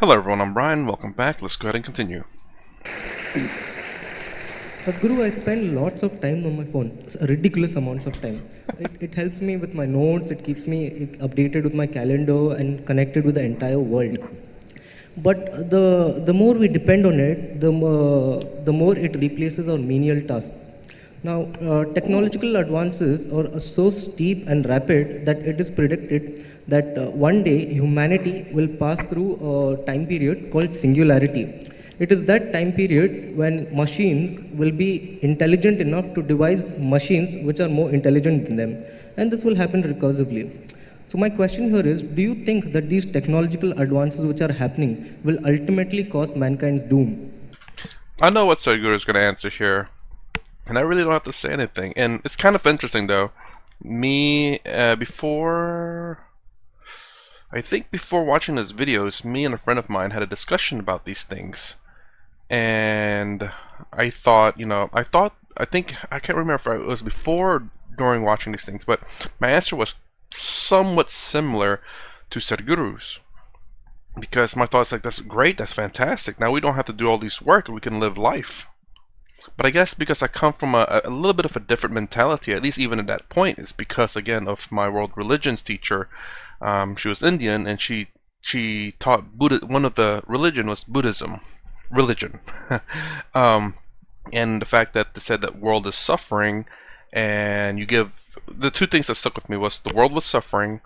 Hello everyone, I'm Brian. Welcome back. Let's go ahead and continue. Sadhguru, I spend lots of time on my phone, ridiculous amounts of time. It helps me with my notes, it keeps me updated with my calendar and connected with the entire world. But the more we depend on it, the more it replaces our menial tasks. Now, technological advances are so steep and rapid that it is predicted that one day humanity will pass through a time period called singularity. It is that time period when machines will be intelligent enough to devise machines which are more intelligent than them. And this will happen recursively. So my question here is, do you think that these technological advances which are happening will ultimately cause mankind's doom? I know what Sadhguru is going to answer here, and I really don't have to say anything. And it's kind of interesting though. I think before watching his videos, me and a friend of mine had a discussion about these things. And I thought, I can't remember if it was before or during watching these things, but my answer was somewhat similar to Sadhguru's. Because my thoughts like, that's great, that's fantastic. Now we don't have to do all this work and we can live life. But I guess because I come from a little bit of a different mentality, at least even at that point, is because again of my world religions teacher. She was Indian and she taught Buddha. One of the religion was Buddhism, religion, and the fact that they said that world is suffering, and you give the two things that stuck with me was the world was suffering,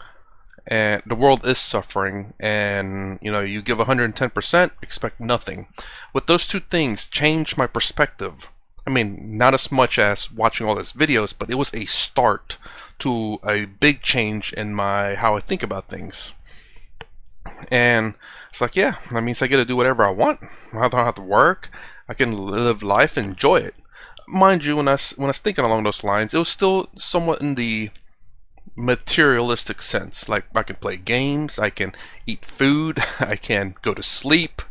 and the world is suffering, and you give 110%, expect nothing. With those two things, changed my perspective. I mean, not as much as watching all these videos, but it was a start to a big change in my how I think about things. And it's like, yeah, that means I get to do whatever I want. I don't have to work. I can live life, enjoy it. Mind you, when I was thinking along those lines, it was still somewhat in the materialistic sense. Like I can play games, I can eat food, I can go to sleep.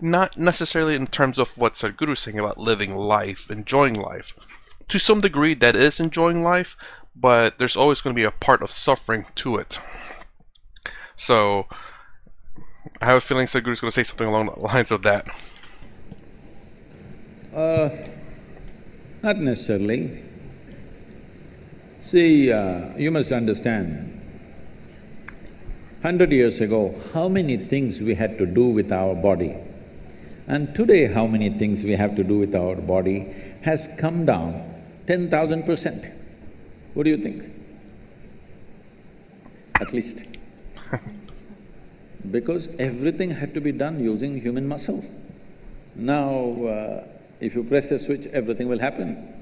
Not necessarily in terms of what Sadhguru is saying about living life, enjoying life. To some degree, that is enjoying life, but there's always going to be a part of suffering to it. So I have a feeling Sadhguru is going to say something along the lines of that. Not necessarily. See, you must understand, 100 years ago, how many things we had to do with our body, and today how many things we have to do with our body has come down 10,000%. What do you think? At least. Because everything had to be done using human muscle. Now, if you press a switch, everything will happen.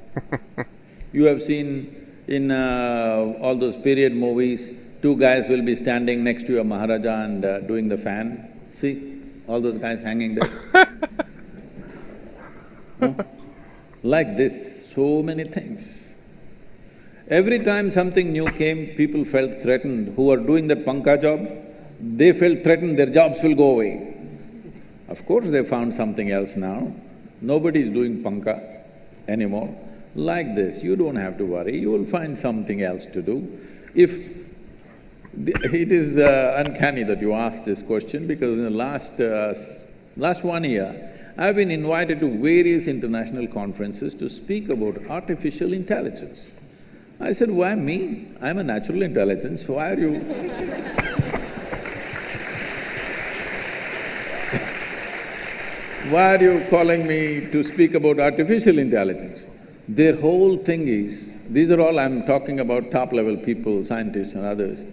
You have seen in all those period movies, two guys will be standing next to a Maharaja and doing the fan. See, all those guys hanging there. No? Like this, so many things. Every time something new came, people felt threatened. Who are doing that panka job, they felt threatened, their jobs will go away. Of course they found something else now. Nobody is doing panka anymore. Like this, you don't have to worry, you will find something else to do. It is uncanny that you asked this question because in the last 1 year, I've been invited to various international conferences to speak about artificial intelligence. I said, why me? I'm a natural intelligence, why are you… Why are you calling me to speak about artificial intelligence? Their whole thing is, these are all I'm talking about top-level people, scientists and others.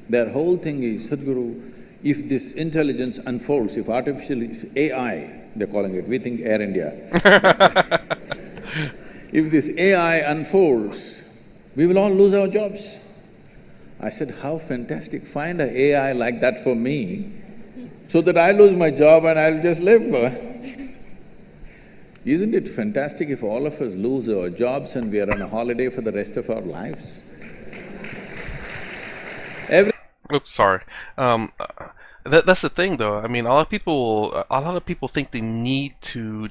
Their whole thing is, Sadhguru, if this intelligence unfolds, if AI, they're calling it, we think Air India. If this AI unfolds, we will all lose our jobs. I said, how fantastic, find an AI like that for me, so that I lose my job and I'll just live. Isn't it fantastic if all of us lose our jobs and we are on a holiday for the rest of our lives? Oops, sorry. That's the thing, though. I mean, a lot of people think they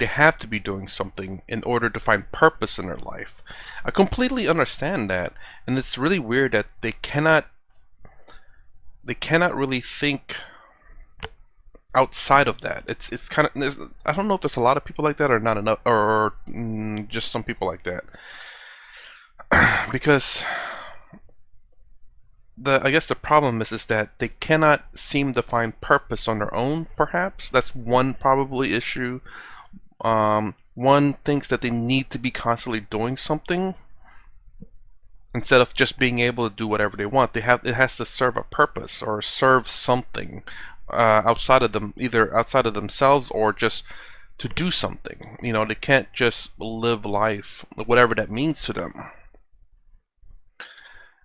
have to be doing something in order to find purpose in their life. I completely understand that, and it's really weird that they cannot really think outside of that. It's kind of, I don't know if there's a lot of people like that or not enough, or just some people like that. Because I guess the problem is that they cannot seem to find purpose on their own. Perhaps that's one probably issue. One thinks that they need to be constantly doing something instead of just being able to do whatever they want. It has to serve a purpose or serve something outside of them, either outside of themselves or just to do something. You know, they can't just live life, whatever that means to them.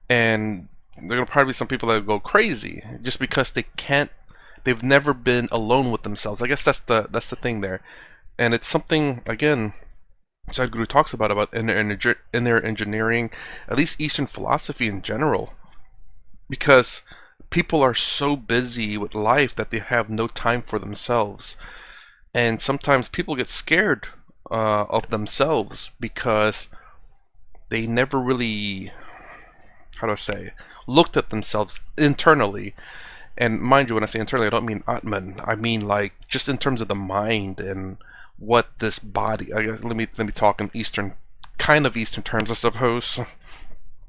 And there are gonna probably be some people that go crazy just because they've never been alone with themselves. I guess that's the thing there. And it's something, again, Sadhguru talks about in their engineering, at least Eastern philosophy in general, because people are so busy with life that they have no time for themselves. And sometimes people get scared of themselves because they never really, how do I say, looked at themselves internally. And mind you, when I say internally, I don't mean Atman. I mean like just in terms of the mind and what this body. I guess let me talk in kind of Eastern terms, I suppose.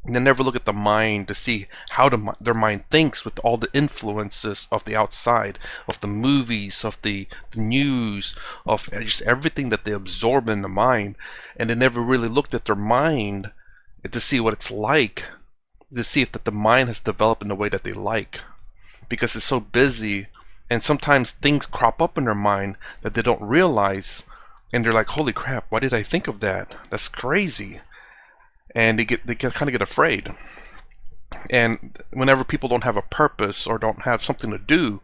And they never look at the mind to see how their mind thinks with all the influences of the outside, of the movies, of the news, of just everything that they absorb in the mind. And they never really looked at their mind to see what it's like, to see if that the mind has developed in the way that they like, because it's so busy. And sometimes things crop up in their mind that they don't realize, and they're like, holy crap, why did I think of that? That's crazy. And they kind of get afraid. And whenever people don't have a purpose or don't have something to do,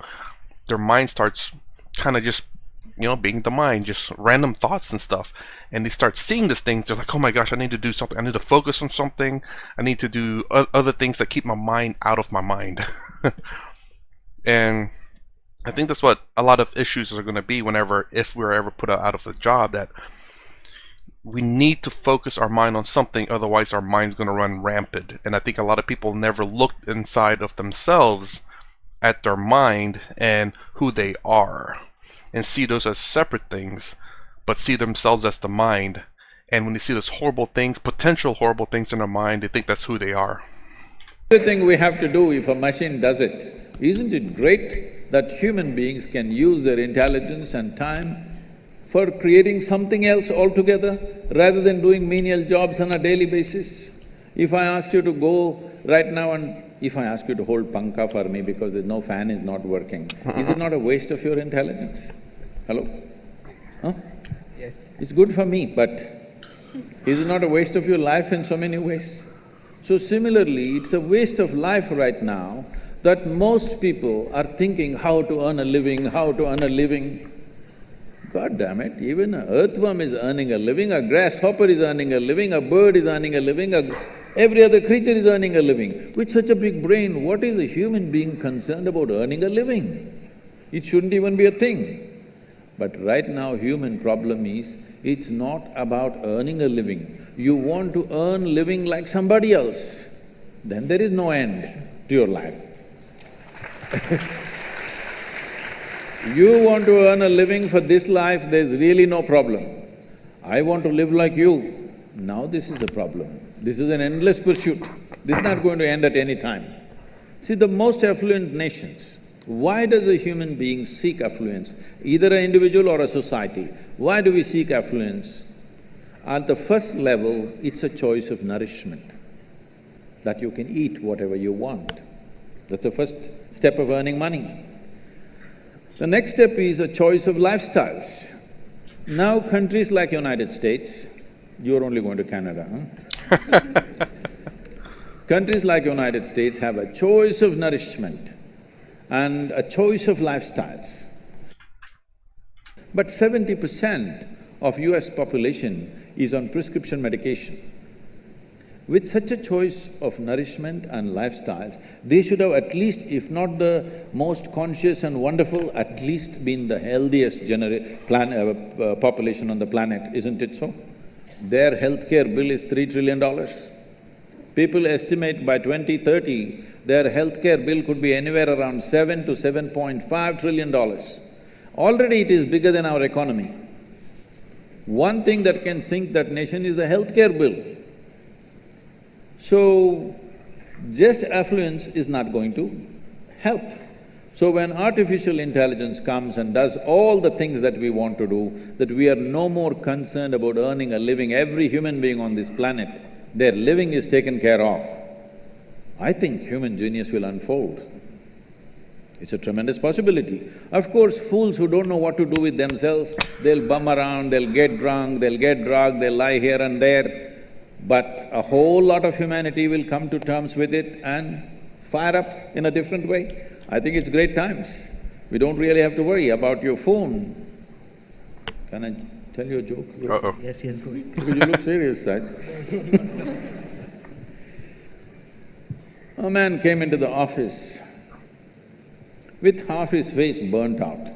their mind starts kind of just, you know, being the mind, just random thoughts and stuff. And they start seeing these things. They're like, oh my gosh, I need to do something. I need to focus on something. I need to do other things that keep my mind out of my mind. And I think that's what a lot of issues are going to be if we're ever put out of a job, that we need to focus our mind on something, otherwise our mind's going to run rampant. And I think a lot of people never looked inside of themselves at their mind and who they are, and see those as separate things, but see themselves as the mind. And when they see those horrible things, potential horrible things in their mind, they think that's who they are. Everything we have to do, if a machine does it, isn't it great that human beings can use their intelligence and time for creating something else altogether, rather than doing menial jobs on a daily basis? If I ask you to go right now and if I ask you to hold panka for me because there's no fan is not working, is it not a waste of your intelligence? Hello? Huh? Yes. It's good for me, but is it not a waste of your life in so many ways? So similarly, it's a waste of life right now that most people are thinking how to earn a living, how to earn a living. God damn it, even an earthworm is earning a living, a grasshopper is earning a living, a bird is earning a living, every other creature is earning a living. With such a big brain, what is a human being concerned about earning a living? It shouldn't even be a thing. But right now, human problem is, it's not about earning a living. You want to earn living like somebody else, then there is no end to your life. You want to earn a living for this life, there's really no problem. I want to live like you, now this is a problem. This is an endless pursuit. This is not going to end at any time. See, the most affluent nations, why does a human being seek affluence? Either an individual or a society. Why do we seek affluence? At the first level, it's a choice of nourishment, that you can eat whatever you want. That's the first step of earning money. The next step is a choice of lifestyles. Now countries like United States, you're only going to Canada, huh? Countries like United States have a choice of nourishment and a choice of lifestyles. But 70% of US population is on prescription medication. With such a choice of nourishment and lifestyles, they should have at least, if not the most conscious and wonderful, at least been the healthiest population on the planet, isn't it so? Their healthcare bill is $3 trillion. People estimate by 2030, their healthcare bill could be anywhere around $7 to $7.5 trillion. Already it is bigger than our economy. One thing that can sink that nation is the healthcare bill. So, just affluence is not going to help. So when artificial intelligence comes and does all the things that we want to do, that we are no more concerned about earning a living, every human being on this planet, their living is taken care of, I think human genius will unfold. It's a tremendous possibility. Of course, fools who don't know what to do with themselves, they'll bum around, they'll get drunk, they'll get drugged, they'll lie here and there, but a whole lot of humanity will come to terms with it and fire up in a different way. I think it's great times. We don't really have to worry about your phone. Can I tell you a joke? Uh-oh. Yes, go ahead. Because you look serious, right? A man came into the office with half his face burnt out.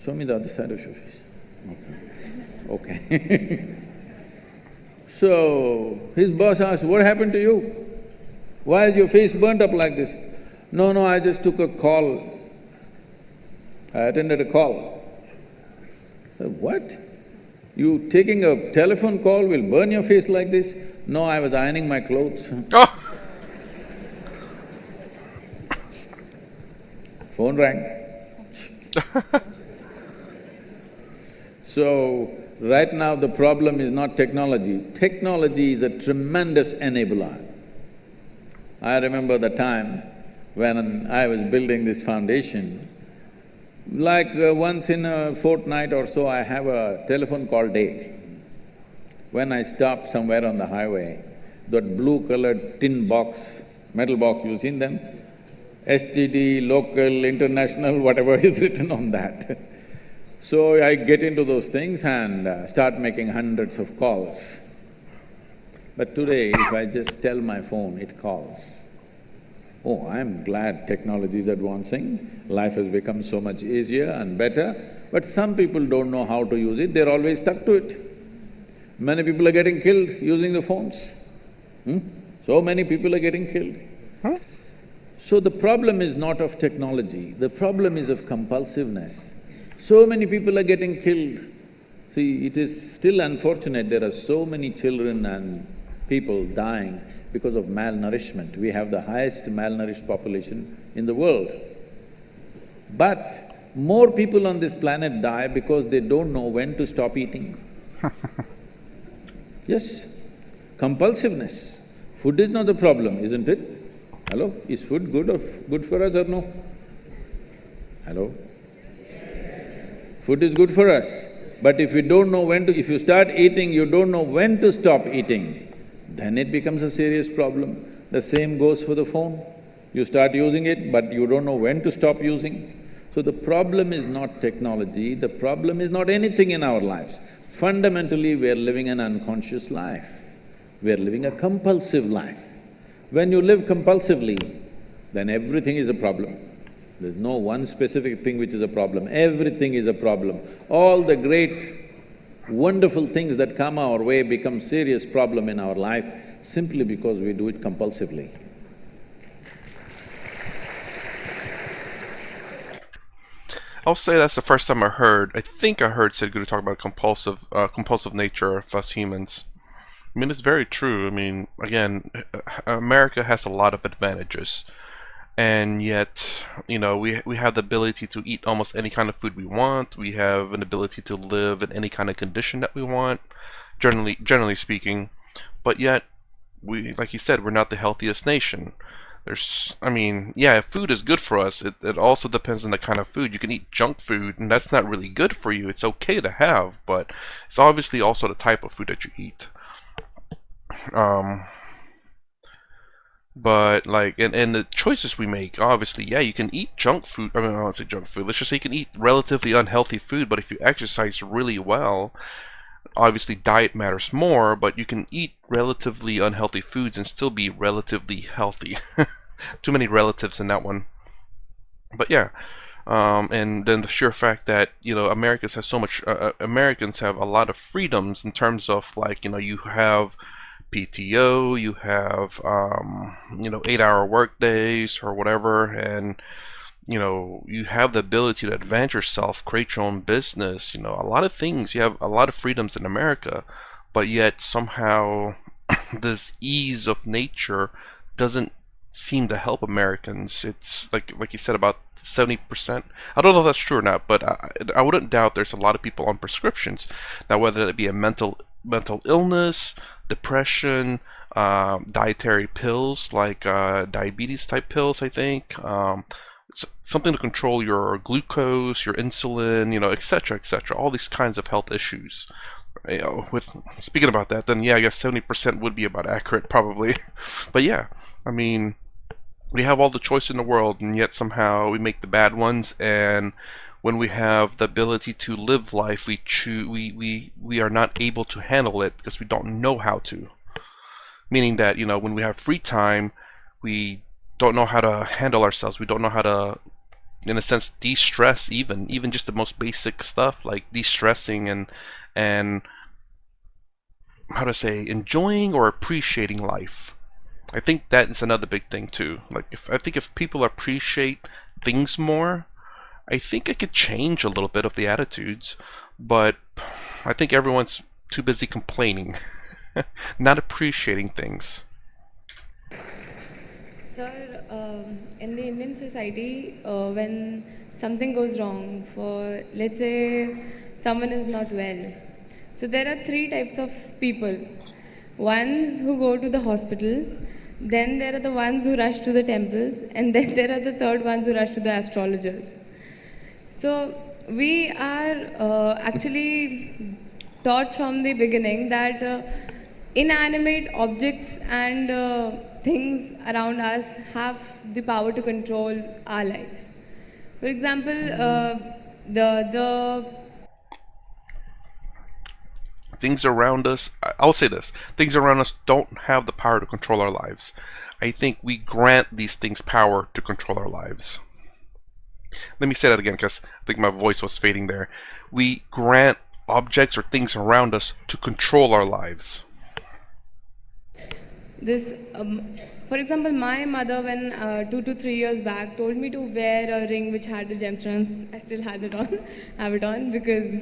Show me the other side of your face. Okay. So, his boss asked, "What happened to you? Why is your face burnt up like this?" No, I just took a call. I attended a call." I said, "What? You taking a telephone call will burn your face like this?" "No, I was ironing my clothes." Oh! Phone rang. So, right now the problem is not technology. Technology is a tremendous enabler. I remember the time when I was building this foundation, like once in a fortnight or so, I have a telephone call day. When I stop somewhere on the highway, that blue-colored tin box, metal box, you've seen them? STD, local, international, whatever is written on that. So I get into those things and start making hundreds of calls. But today, if I just tell my phone, it calls. Oh, I'm glad technology is advancing, life has become so much easier and better, but some people don't know how to use it, they're always stuck to it. Many people are getting killed using the phones. So many people are getting killed. Huh? So the problem is not of technology, the problem is of compulsiveness. So many people are getting killed. See, it is still unfortunate there are so many children and people dying because of malnourishment. We have the highest malnourished population in the world. But more people on this planet die because they don't know when to stop eating. Yes, compulsiveness. Food is not the problem, isn't it? Hello? Is food good for us or no? Hello? Food is good for us, but if you don't know when to… if you start eating, you don't know when to stop eating, then it becomes a serious problem. The same goes for the phone. You start using it, but you don't know when to stop using. So the problem is not technology, the problem is not anything in our lives. Fundamentally, we are living an unconscious life. We are living a compulsive life. When you live compulsively, then everything is a problem. There's no one specific thing which is a problem, everything is a problem. All the great, wonderful things that come our way become serious problem in our life simply because we do it compulsively. I'll say that's the first time I think I heard Sadhguru talk about compulsive nature of us humans. I mean, it's very true. I mean, again, America has a lot of advantages. And yet, you know, we have the ability to eat almost any kind of food we want. We have an ability to live in any kind of condition that we want, generally speaking. But yet, like you said, we're not the healthiest nation. I mean, yeah, if food is good for us, it also depends on the kind of food. You can eat junk food, and that's not really good for you. It's okay to have, but it's obviously also the type of food that you eat. But like, and the choices we make, obviously, yeah, you can eat junk food. I mean, I don't want to say junk food. Let's just say you can eat relatively unhealthy food, but if you exercise really well, obviously diet matters more, but you can eat relatively unhealthy foods and still be relatively healthy. Too many relatives in that one. But yeah, and then the sheer fact that, you know, Americans have a lot of freedoms in terms of, like, you know, you have PTO, you have, you know, 8-hour work days or whatever, and you have the ability to advance yourself, create your own business, a lot of things. You have a lot of freedoms in America, but yet somehow this ease of nature doesn't seem to help Americans. It's like you said, about 70%. I don't know if that's true or not, but I wouldn't doubt there's a lot of people on prescriptions. Now, whether it be a mental illness, depression, dietary pills like diabetes type pills, I think, something to control your glucose, your insulin, etc., etc. All these kinds of health issues. With speaking about that, then yeah, I guess 70% would be about accurate, probably. But yeah, I mean, we have all the choice in the world, and yet somehow we make the bad ones. And when we have the ability to live life, we are not able to handle it because we don't know how to. Meaning that when we have free time, we don't know how to handle ourselves. We don't know how to, in a sense, de-stress. Even just the most basic stuff like de-stressing and how to say, enjoying or appreciating life. I think that is another big thing too. Like, I think if people appreciate things more, I think it could change a little bit of the attitudes. But I think everyone's too busy complaining, not appreciating things. Sir, in the Indian society, when something goes wrong, for let's say someone is not well, so there are three types of people. Ones who go to the hospital, then there are the ones who rush to the temples, and then there are the third ones who rush to the astrologers. So we are actually taught from the beginning that inanimate objects and things around us have the power to control our lives. For example, the Things around us, I'll say this, things around us don't have the power to control our lives. I think we grant these things power to control our lives. Let me say that again, because I think my voice was fading there. We grant objects or things around us to control our lives. this for example, my mother, when 2 to 3 years back, told me to wear a ring which had the gemstones. I still have it on because,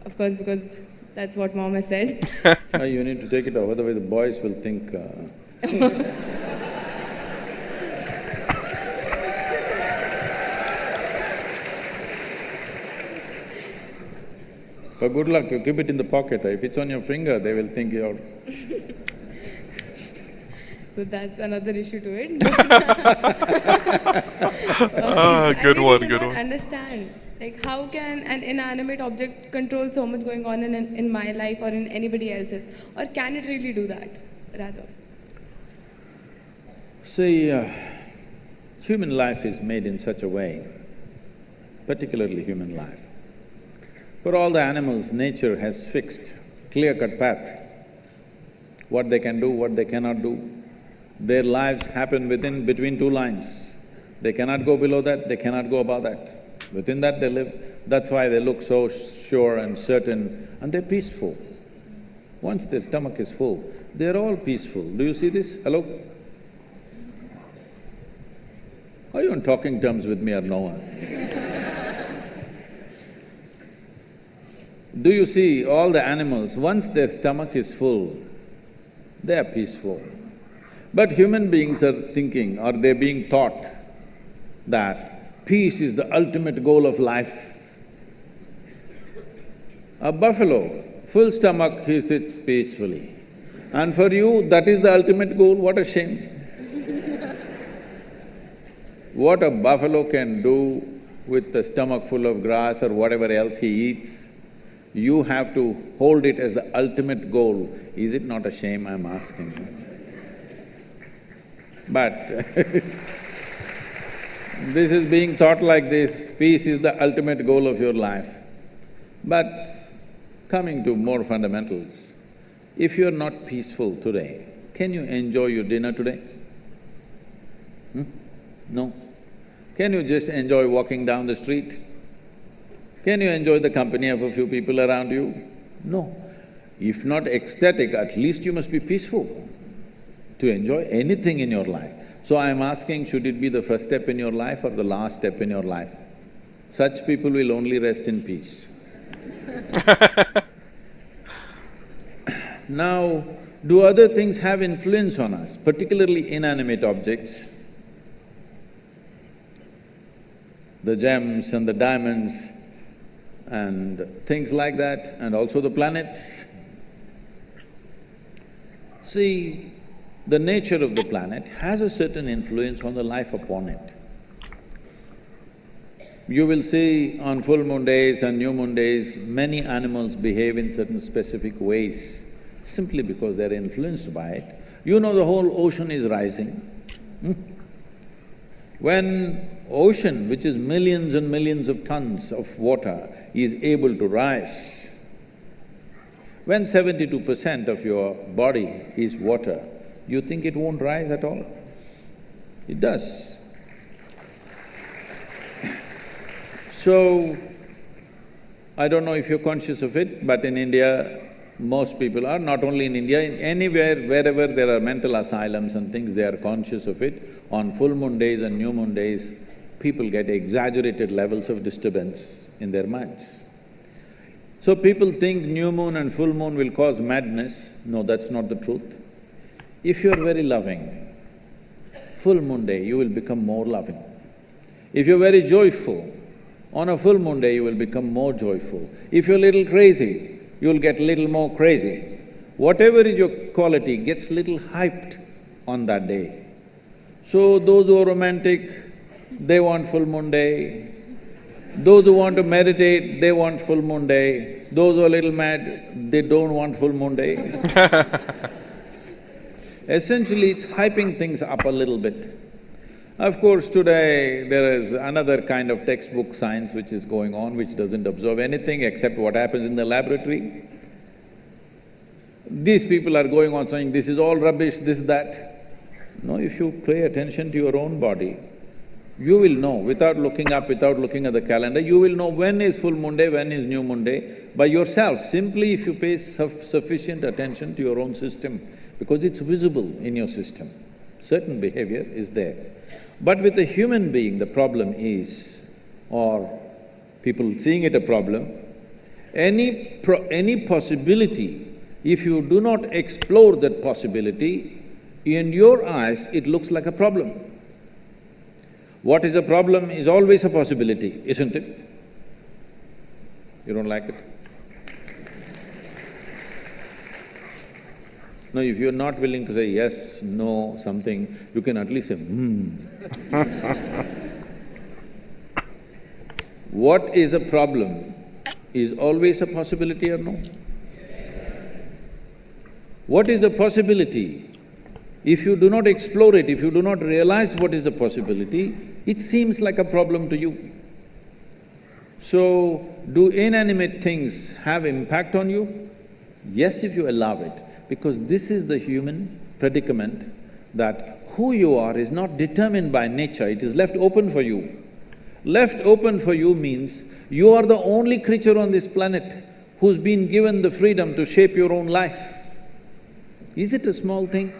of course, because that's what mom has said. You need to take it off, otherwise the boys will think… But good luck, you keep it in the pocket. If it's on your finger, they will think you're… So that's another issue to it. Good one, I good do one. not understand. Like, how can an inanimate object control so much going on in my life or in anybody else's? Or can it really do that, rather? See, human life is made in such a way, particularly human life. For all the animals, nature has fixed clear-cut path, what they can do, what they cannot do. Their lives happen between two lines. They cannot go below that, they cannot go above that. Within that they live. That's why they look so sure and certain, and they're peaceful. Once their stomach is full, they're all peaceful. Do you see this? Hello? Are you on talking terms with me or no? Do you see all the animals, once their stomach is full, they are peaceful. But human beings are thinking, or they're being taught that peace is the ultimate goal of life. A buffalo, full stomach, he sits peacefully. And for you, that is the ultimate goal, what a shame. What a buffalo can do with a stomach full of grass or whatever else he eats, you have to hold it as the ultimate goal. Is it not a shame, I'm asking you? But this is being taught like this, peace is the ultimate goal of your life. But coming to more fundamentals, if you're not peaceful today, can you enjoy your dinner today? No. Can you just enjoy walking down the street? Can you enjoy the company of a few people around you? No. If not ecstatic, at least you must be peaceful to enjoy anything in your life. So I'm asking, should it be the first step in your life or the last step in your life? Such people will only rest in peace. Now, do other things have influence on us, particularly inanimate objects? The gems and the diamonds and things like that, and also the planets. See, the nature of the planet has a certain influence on the life upon it. You will see on full moon days and new moon days, many animals behave in certain specific ways, simply because they're influenced by it. You know the whole ocean is rising. When ocean, which is millions and millions of tons of water, is able to rise, when 72% of your body is water, you think it won't rise at all? It does. So, I don't know if you're conscious of it, but in India, most people are, not only in India, in anywhere, wherever there are mental asylums and things, they are conscious of it. On full moon days and new moon days, people get exaggerated levels of disturbance in their minds. So people think new moon and full moon will cause madness. No, that's not the truth. If you're very loving, full moon day you will become more loving. If you're very joyful, on a full moon day you will become more joyful. If you're a little crazy, you'll get little more crazy. Whatever is your quality gets little hyped on that day. So those who are romantic, they want full moon day. Those who want to meditate, they want full moon day. Those who are a little mad, they don't want full moon day. Essentially, it's hyping things up a little bit. Of course, today there is another kind of textbook science which is going on, which doesn't observe anything except what happens in the laboratory. These people are going on saying, this is all rubbish, this, that. No, if you pay attention to your own body, you will know, without looking up, without looking at the calendar, you will know when is full moon day, when is new moon day, by yourself, simply if you pay sufficient attention to your own system, because it's visible in your system. Certain behavior is there. But with a human being, the problem is, or people seeing it a problem, any possibility, if you do not explore that possibility, in your eyes, it looks like a problem. What is a problem is always a possibility, isn't it? You don't like it? No, if you're not willing to say yes, no, something, you can at least say, What is a problem is always a possibility or no? What is a possibility? If you do not explore it, if you do not realize what is the possibility, it seems like a problem to you. So, do inanimate things have impact on you? Yes, if you allow it, because this is the human predicament that who you are is not determined by nature, it is left open for you. Left open for you means you are the only creature on this planet who's been given the freedom to shape your own life. Is it a small thing?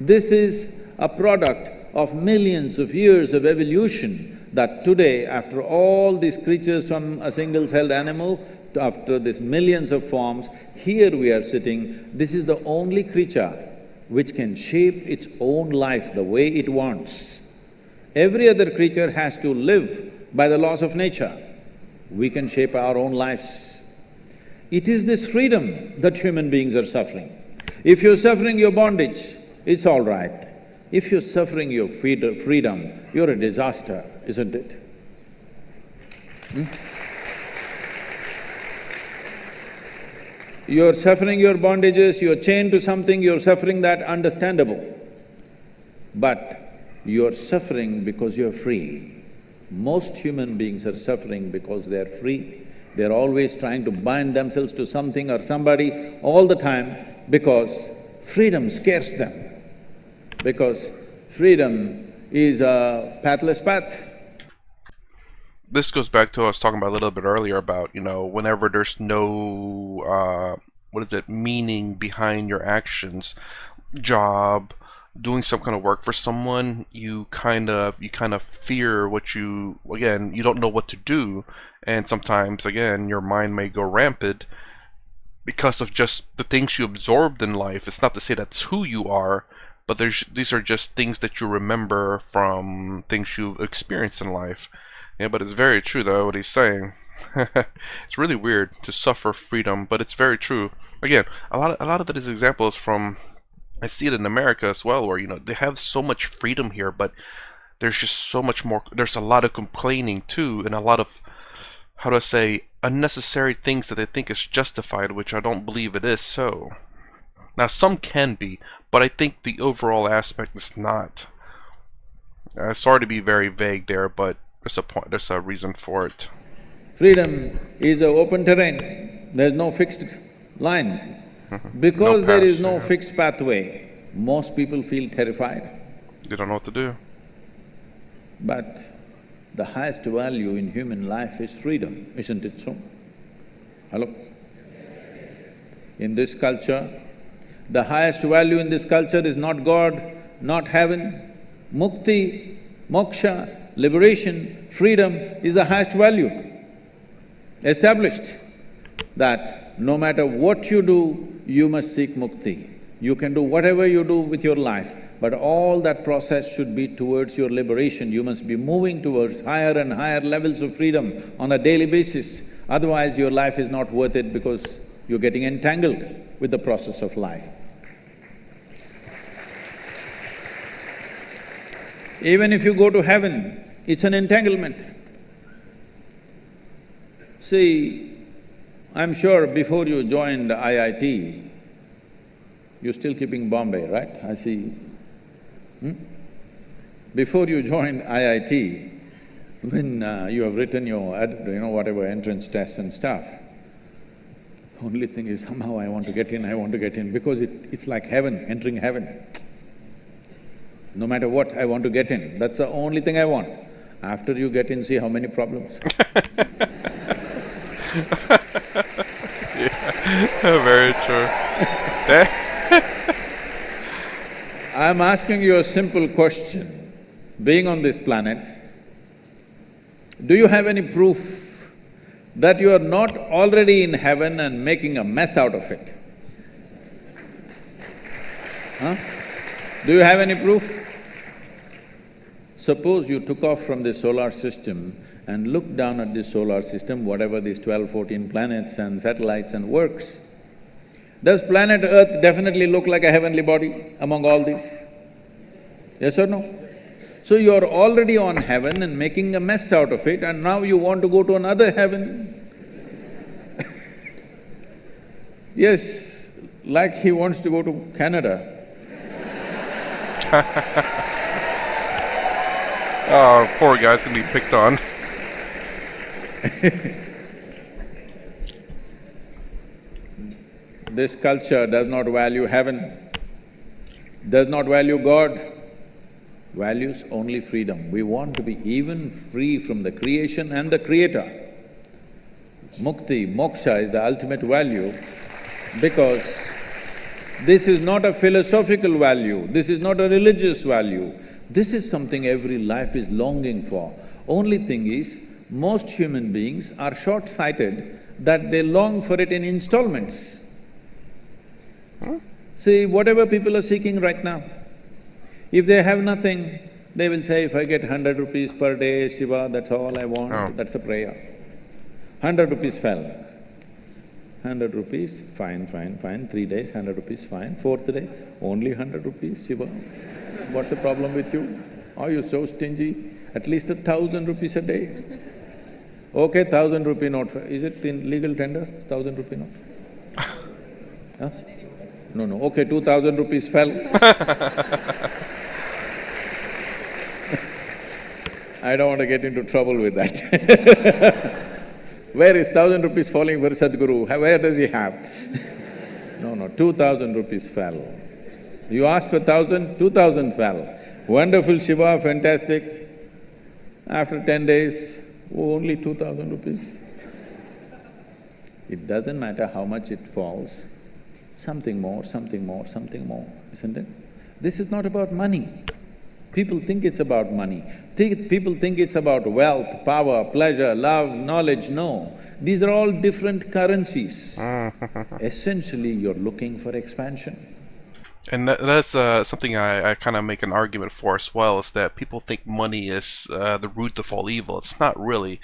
This is a product of millions of years of evolution that today, after all these creatures from a single-celled animal, after these millions of forms, here we are sitting, this is the only creature which can shape its own life the way it wants. Every other creature has to live by the laws of nature. We can shape our own lives. It is this freedom that human beings are suffering. If you're suffering your bondage, it's all right. If you're suffering your freedom, you're a disaster, isn't it? You're suffering your bondages, you're chained to something, you're suffering that, understandable. But you're suffering because you're free. Most human beings are suffering because they're free. They're always trying to bind themselves to something or somebody all the time because freedom scares them. Because freedom is a pathless path. This goes back to what I was talking about a little bit earlier about, whenever there's no, meaning behind your actions, job, doing some kind of work for someone, you kind of fear what you again, you don't know what to do, and sometimes again your mind may go rampant because of just the things you absorbed in life. It's not to say that's who you are, but these are just things that you remember from things you've experienced in life. Yeah, but it's very true though what he's saying. It's really weird to suffer freedom, but it's very true. Again, a lot of these examples from I see it in America as well, where they have so much freedom here, but there's just so much more. There's a lot of complaining too, and a lot of how do I say unnecessary things that they think is justified, which I don't believe it is so. Now some can be, but I think the overall aspect is not. Sorry to be very vague there, but there's a point. There's a reason for it. Freedom is an open terrain, there's no fixed line. No Because there is path, no yeah. fixed pathway, most people feel terrified. They don't know what to do. But the highest value in human life is freedom, isn't it so? Hello? In this culture, the highest value in this culture is not God, not heaven. Mukti, moksha, liberation, freedom is the highest value. Established that no matter what you do, you must seek mukti. You can do whatever you do with your life, but all that process should be towards your liberation. You must be moving towards higher and higher levels of freedom on a daily basis. Otherwise, your life is not worth it because you're getting entangled with the process of life. Even if you go to heaven, it's an entanglement. See, I'm sure before you joined IIT, you're still keeping Bombay, right? I see. Before you joined IIT, when you have written your whatever entrance tests and stuff, only thing is somehow I want to get in, because it's like heaven, entering heaven. No matter what, I want to get in, that's the only thing I want. After you get in, see how many problems. Very true. I'm asking you a simple question. Being on this planet, do you have any proof that you are not already in heaven and making a mess out of it? Huh? Do you have any proof? Suppose you took off from the solar system and looked down at this solar system, whatever these 12, 14 planets and satellites and works. Does planet Earth definitely look like a heavenly body among all these? Yes or no? So you're already on heaven and making a mess out of it, and now you want to go to another heaven. Yes, like he wants to go to Canada. Oh, poor guy's gonna be picked on. This culture does not value heaven, does not value God, values only freedom. We want to be even free from the creation and the creator. Mukti, moksha is the ultimate value because this is not a philosophical value, this is not a religious value. This is something every life is longing for. Only thing is, most human beings are short-sighted that they long for it in installments. See, whatever people are seeking right now, if they have nothing, they will say, if I get 100 rupees per day, Shiva, that's all I want, Oh. that's a prayer. 100 rupees fell. 100 rupees, fine, 3 days, 100 rupees, fine. 4th day, only 100 rupees, Shiva. What's the problem with you? Are you so stingy? At least 1,000 rupees a day. Okay, 1,000 rupee note, is it in legal tender, 1,000 rupee note? Huh? No, okay, 2,000 rupees fell. I don't want to get into trouble with that. Where is 1,000 rupees falling for Sadhguru? Where does he have? No, 2,000 rupees fell. You asked for 1,000, 2,000 fell. Wonderful Shiva, fantastic. After 10 days, only 2,000 rupees. It doesn't matter how much it falls, something more, isn't it? This is not about money. People think it's about money. People think it's about wealth, power, pleasure, love, knowledge. No, these are all different currencies. Essentially, you're looking for expansion. And that's something I kind of make an argument for as well, is that people think money is the root of all evil. It's not really.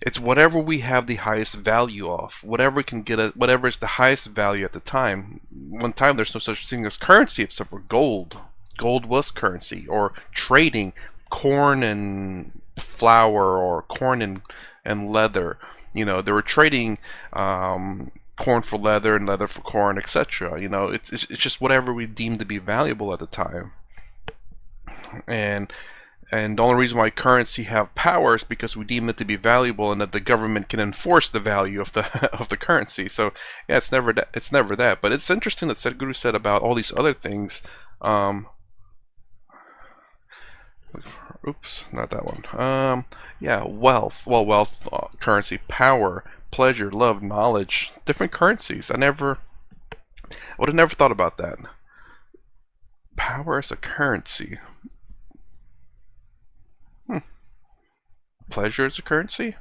It's whatever we have the highest value of, whatever we can get, whatever is the highest value at the time. One time there's no such thing as currency except for gold. Gold was currency, or trading corn and flour, or corn and leather. You know, they were trading corn for leather and leather for corn, etc. You know, it's just whatever we deemed to be valuable at the time. And the only reason why currency have power is because we deem it to be valuable, and that the government can enforce the value of the of the currency. So yeah, it's never that. It's never that. But it's interesting that Sadhguru said about all these other things. Oops, not that one. Yeah, wealth. Well, wealth, currency, power, pleasure, love, knowledge. Different currencies. I would have never thought about that. Power as a currency. Pleasure is a currency?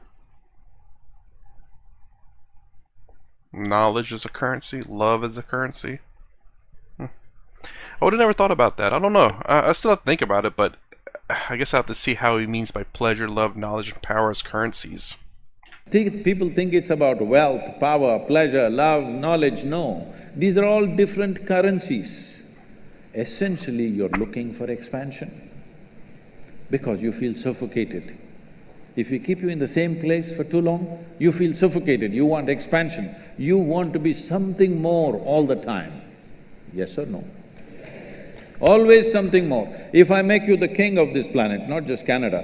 Knowledge is a currency? Love is a currency? I would have never thought about that. I don't know. I still have to think about it, but I guess I have to see how he means by pleasure, love, knowledge, and power as currencies. People think it's about wealth, power, pleasure, love, knowledge. No, these are all different currencies. Essentially, you're looking for expansion because you feel suffocated. If we keep you in the same place for too long, you feel suffocated, you want expansion, you want to be something more all the time. Yes or no? Always something more. If I make you the king of this planet, not just Canada,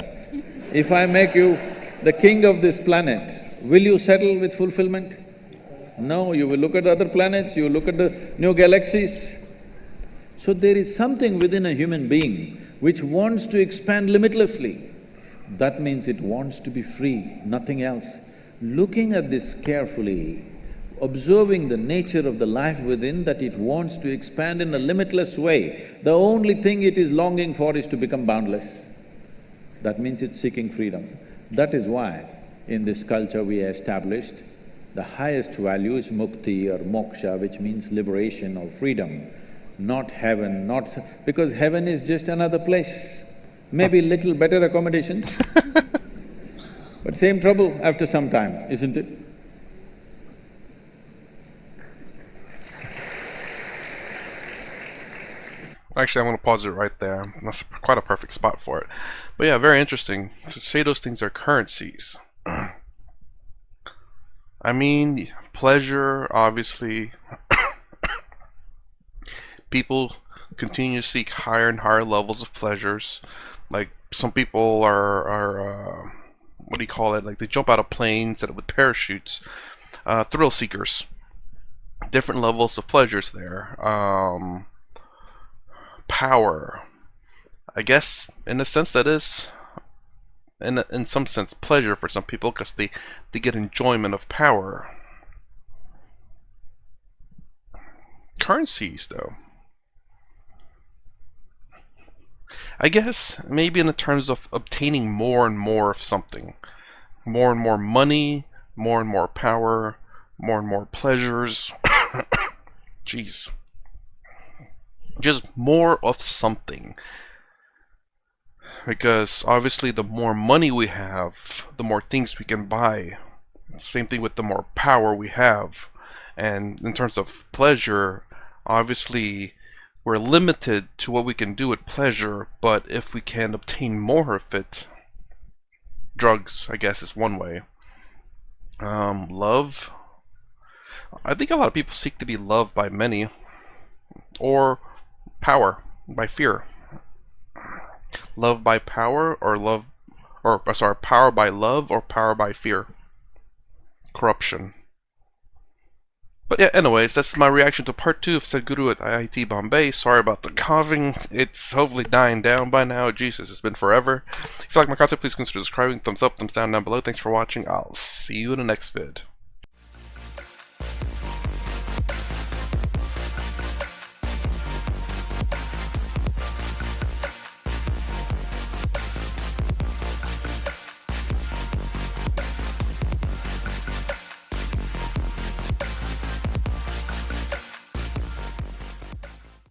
if I make you the king of this planet, will you settle with fulfillment? No, you will look at the other planets, you will look at the new galaxies. So there is something within a human being which wants to expand limitlessly. That means it wants to be free, nothing else. Looking at this carefully, observing the nature of the life within, that it wants to expand in a limitless way, the only thing it is longing for is to become boundless. That means it's seeking freedom. That is why in this culture we established the highest value is mukti or moksha, which means liberation or freedom, not heaven, because heaven is just another place. Maybe little better accommodations, but same trouble after some time, isn't it? Actually, I'm going to pause it right there. That's quite a perfect spot for it. But yeah, very interesting to say those things are currencies. I mean, pleasure, obviously. People continue to seek higher and higher levels of pleasures. Like, some people are what do you call it? Like, they jump out of planes with parachutes. Thrill seekers. Different levels of pleasures there. Power. I guess, in a sense, that is, in some sense, pleasure for some people, because they get enjoyment of power. Currencies, though. I guess maybe in the terms of obtaining more and more of something. More and more money, more and more power, more and more pleasures. Jeez. Just more of something. Because obviously the more money we have, the more things we can buy. Same thing with the more power we have. And in terms of pleasure, obviously we're limited to what we can do with pleasure, but if we can obtain more of it, drugs, I guess, is one way. Love. I think a lot of people seek to be loved by many. Or power, by fear. Love by power, or power by love, or power by fear. Corruption. But yeah, anyways, that's my reaction to part 2 of Sadhguru at IIT Bombay. Sorry about the coughing. It's hopefully dying down by now. Jesus, it's been forever. If you like my content, please consider subscribing. Thumbs up, thumbs down below. Thanks for watching. I'll see you in the next vid.